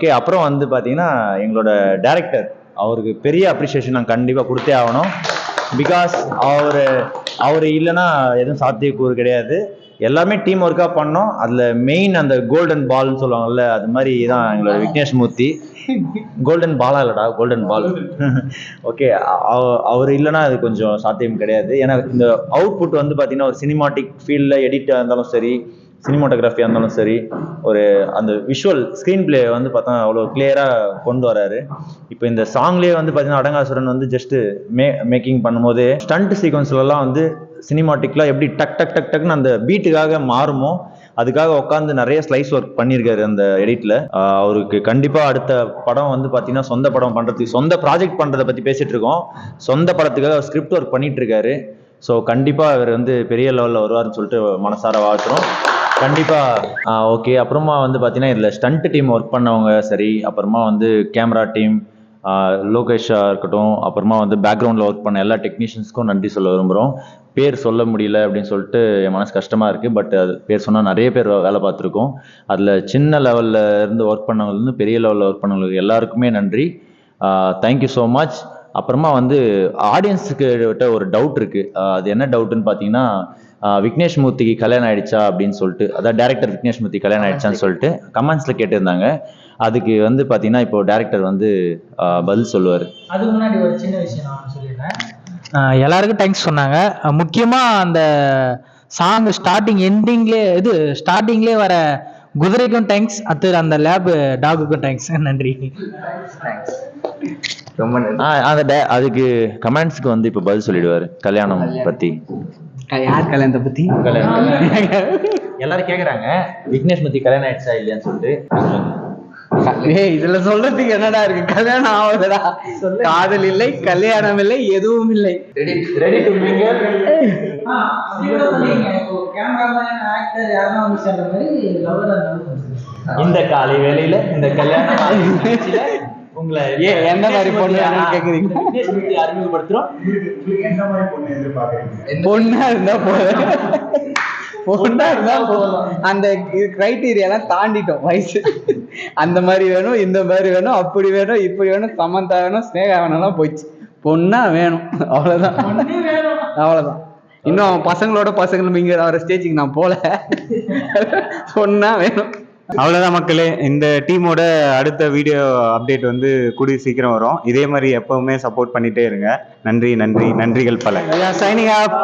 Okay. அப்புறம் வந்து பார்த்தீங்கன்னா எங்களோட டைரக்டர், அவருக்கு பெரிய அப்ரிஷியேஷன் நான் கண்டிப்பாக கொடுத்தே ஆகணும். பிகாஸ் அவர் இல்லைன்னா எதுவும் சாத்தியக்கூறு கிடையாது. எல்லாமே டீம் ஒர்க்காக பண்ணோம். அதில் மெயின் அந்த கோல்டன் பால்னு சொல்லுவாங்கல்ல, அது மாதிரி தான் எங்களோட விக்னேஷ் மூர்த்தி. கோல்டன் பாலா இல்லடா, கோல்டன் பால். ஓகே. அவர் இல்லைன்னா அது கொஞ்சம் சாத்தியம் கிடையாது. ஏன்னா இந்த அவுட்புட் வந்து பார்த்தீங்கன்னா ஒரு சினிமாட்டிக் ஃபீல்டில் எடிட்டாக இருந்தாலும் சரி, சினிமாட்டோகிராஃபியாக இருந்தாலும் சரி, ஒரு அந்த விஷுவல் ஸ்க்ரீன் பிளே வந்து பார்த்தா அவ்வளோ கிளியராக கொண்டு வராரு. இப்போ இந்த சாங்லேயே வந்து பார்த்தீங்கன்னா அடங்காசுரன் வந்து ஜஸ்ட்டு மேக்கிங் பண்ணும்போது ஸ்டண்ட் சீக்வன்ஸ்லாம் வந்து சினிமாட்டிக்லாம் எப்படி டக் டக் டக் டக்னு அந்த பீட்டுக்காக மாறுமோ அதுக்காக உட்காந்து நிறைய ஸ்லைஸ் ஒர்க் பண்ணியிருக்காரு அந்த எடிட்ல. அவருக்கு கண்டிப்பாக அடுத்த படம் வந்து பார்த்தீங்கன்னா சொந்த படம் பண்ணுறதுக்கு, சொந்த ப்ராஜெக்ட் பண்ணுறதை பற்றி பேசிகிட்டு இருக்கோம். சொந்த படத்துக்காக ஸ்கிரிப்ட் ஒர்க் பண்ணிட்டு இருக்காரு. ஸோ கண்டிப்பாக அவர் வந்து பெரிய லெவலில் வருவார்னு சொல்லிட்டு மனசார வாழ்த்துறோம். கண்டிப்பாக. ஓகே. அப்புறமா வந்து பார்த்தீங்கன்னா இதில் ஸ்டண்ட் டீம் ஒர்க் பண்ணவங்க சரி, அப்புறமா வந்து கேமரா டீம், லோகேஷாக இருக்கட்டும், அப்புறமா வந்து பேக்ரவுண்டில் ஒர்க் பண்ண எல்லா டெக்னீஷியன்ஸ்க்கும் நன்றி சொல்ல விரும்புகிறோம். பேர் சொல்ல முடியல அப்படின்னு சொல்லிட்டு என் மனசு கஷ்டமாக இருக்குது. பட் அது பேர் சொன்னால் நிறைய பேர் வேலை பார்த்துருக்கோம். அதில் சின்ன லெவலில் இருந்து ஒர்க் பண்ணவங்கலேருந்து பெரிய லெவலில் ஒர்க் பண்ணவங்களுக்கு எல்லாருக்குமே நன்றி. Thank you so much. அப்புறமா வந்து ஆடியன்ஸுக்கிட்ட ஒரு டவுட் இருக்குது. அது என்ன டவுட்டுன்னு பார்த்தீங்கன்னா, விக்னேஷ் மூர்த்திக்கு கல்யாணம் ஆயிடுச்சா அப்படின்னு சொல்லிட்டு, அதாவது டேரக்டர் விக்னேஷ் மூர்த்தி கல்யாணம் ஆயிடுச்சான்னு சொல்லிட்டு கமெண்ட்ஸில் கேட்டிருந்தாங்க. அதுக்கு வந்து பார்த்தீங்கன்னா இப்போ டேரக்டர் வந்து பதில் சொல்லுவார். அதுக்கு முன்னாடி ஒரு சின்ன விஷயம் நான் சொல்லிடுறேன். எல்லாருக்கும் தேங்க்ஸ் சொன்னாங்க. முக்கியமாக அந்த சாங் ஸ்டார்டிங்லேயே வர குதிரைக்கும் தேங்க்ஸ், அடுத்து அந்த லேப் டாகுக்கும் தேங்க்ஸ். நன்றி. ரொம்ப நன்றி. அதுக்கு கமெண்ட்ஸ்க்கு வந்து இப்போ பதில் சொல்லிடுவார் கல்யாணம் பற்றி. யார் கல்யாணத்தை பற்றி? எல்லாரும் கேட்குறாங்க விக்னேஷ் மூர்த்தி கல்யாணம் ஆயிடுச்சா இல்லையான்னு சொல்லிட்டு. இதுல சொல்றதுக்கு என்னடா இருக்கு? கல்யாணம் ஆகுதுடா, காதல் இல்லை, கல்யாணம் இல்லை, எதுவும் இல்லை. Ready to mingle. இந்த காலை வேளையில இந்த கல்யாணம் உங்களை எந்த மாதிரி பொண்ணு கேக்குறீங்க? அறிமுகப்படுத்துறோம். பொண்ணா இருந்தா போதும். அந்த கிரைட்டீரியாலாம் தாண்டிட்டோம் வயசு. அந்த மாதிரி வேணும், இந்த மாதிரி வேணும், அப்படி வேணும், இப்படி வேணும், சமந்தா வேணும், ஸ்னேகா வேணும்லாம் போயிடுச்சு. பொண்ணா வேணும், அவ்வளவுதான். இன்னும் பசங்களோட இங்க வர ஸ்டேஜுக்கு நான் போல. பொண்ணா வேணும். அவ்வளோதான் மக்களே. இந்த டீமோட அடுத்த வீடியோ அப்டேட் வந்து கூடிய சீக்கிரம் வரும். இதே மாதிரி எப்பவுமே சப்போர்ட் பண்ணிட்டே இருங்க. நன்றிகள் பல. Signing off.